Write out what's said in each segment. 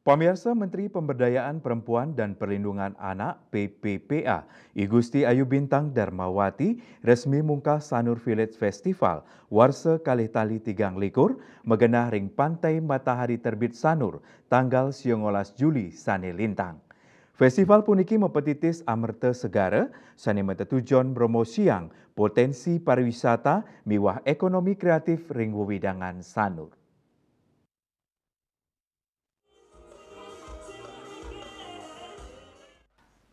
Pemirsa Menteri Pemberdayaan Perempuan dan Perlindungan Anak (PPPA) I Gusti Ayu Bintang Darmawati resmi mungkah Sanur Village Festival Warsa Kalih Tali Tigang Likur megenah ring Pantai Matahari Terbit Sanur tanggal 19 Juli sane lintang. Festival puniki mempetitis amerta segara sane metetujon promosiang potensi pariwisata miwah ekonomi kreatif ring wewidangan Sanur.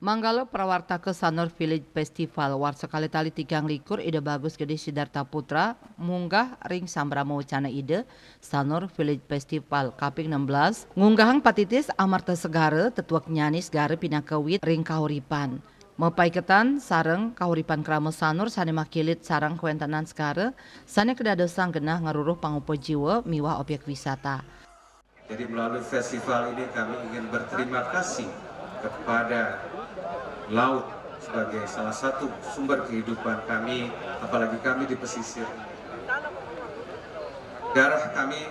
Manggalo prawarta ke Sanur Village Festival Warsa Kalih Tali Tigang Likur ide bagus gede Sidarta Putra munggah ring sambramo wacana ide Sanur Village Festival kaping 16 ngunggahang patitis amarta segara tetuak nyanyi segara pinakewit ring kahuripan. Mepaiketan sareng kahuripan krama Sanur sane makilit sarang kuentanan segara sane kedadosang genah ngaruruh pangupo jiwa miwah objek wisata. Jadi melalui festival ini kami ingin berterima kasih kepada laut sebagai salah satu sumber kehidupan kami, apalagi kami di pesisir. Darah kami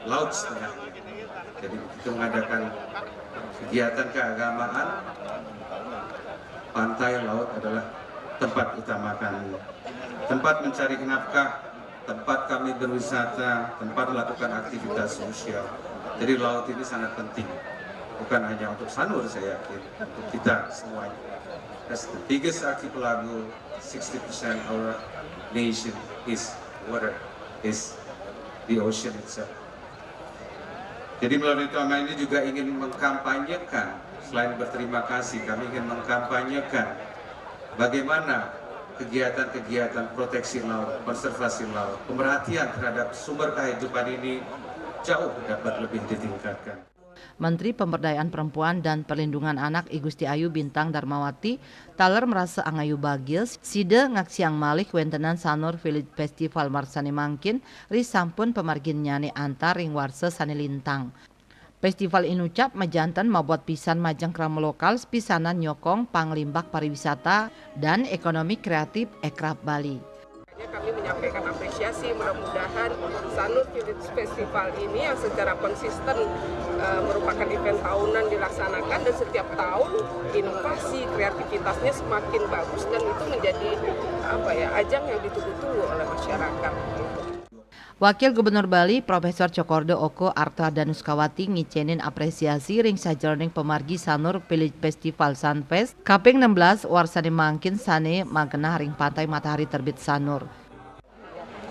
laut setengah. Jadi begitu mengadakan kegiatan keagamaan, pantai laut adalah tempat utama kami. Tempat mencari nafkah, tempat kami berwisata, tempat melakukan aktivitas sosial. Jadi laut ini sangat penting. Bukan hanya untuk Sanur, saya yakin, untuk kita semuanya. As the biggest archipelago, 60% our nation is water, is the ocean itself. Jadi melalui tema ini juga ingin mengkampanyekan, selain berterima kasih, kami ingin mengkampanyekan bagaimana kegiatan-kegiatan proteksi laut, konservasi laut, pemerhatian terhadap sumber kehidupan ini jauh dapat lebih ditingkatkan. Menteri Pemberdayaan Perempuan dan Perlindungan Anak I Gusti Ayu Bintang Darmawati taler merasa angayu bahagia sida ngaksiang malih wentenan Sanur Village Festival marsane mangkin ri sampun pemargin nyane antar ring warsa sane lintang. Festival inucap majanten mabuat pisan majang krama lokal pisanan nyokong panglimbak pariwisata dan ekonomi kreatif ekrab Bali. Kami menyampaikan apresiasi, mudah-mudahan Sanur Village Festival ini yang secara konsisten merupakan event tahunan dilaksanakan dan setiap tahun inovasi kreativitasnya semakin bagus dan itu menjadi ajang yang ditunggu-tunggu oleh masyarakat. Wakil Gubernur Bali Profesor Cokordo Oko Arta Danuskawati ngicenin apresiasi ring sajroning pemargi Sanur Village Festival Sunfest kaping 16 warsane mangkin sane magenah ring Pantai Matahari Terbit Sanur.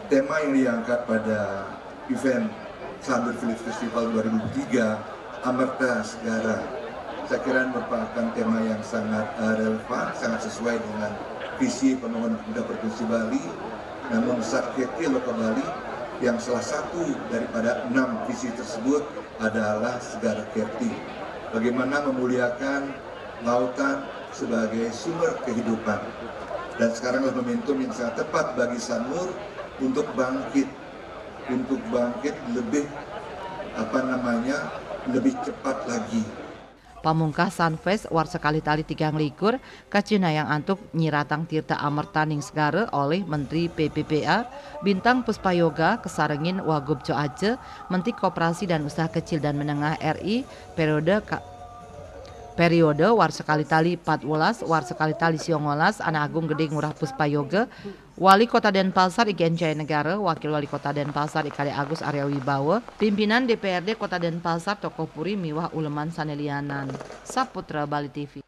Tema yang diangkat pada event Sanur Village Festival 2003 Amerta Segara, saya kira merupakan tema yang sangat relevan, sangat sesuai dengan visi pembangunan pemuda Provinsi Bali, namun Sakti Loka Bali yang salah satu daripada 6 visi tersebut adalah Segara Kerti. Bagaimana memuliakan lautan sebagai sumber kehidupan. Dan sekaranglah momentum yang sangat tepat bagi Sanur untuk bangkit lebih lebih cepat lagi. Pamungkas Sunfest Warsa Kalih Tali Tigang Likur kacina yang antuk nyiratang Tirta Amerta ning segara oleh Menteri PPPA Bintang Puspayoga kesarengin Wagub Coace Menteri Koperasi dan Usaha Kecil dan Menengah RI periode Warsa Kalih Tali 14 Warsa Kalih Tali 19 Anak Agung Gede Ngurah Puspayoga Wali Kota Denpasar Iken Jaya Negara, Wakil Wali Kota Denpasar Ikade Agus Arya Wibawa, Pimpinan DPRD Kota Denpasar Tokoh Puri miwah uleman sanelianan. Saputra Bali TV.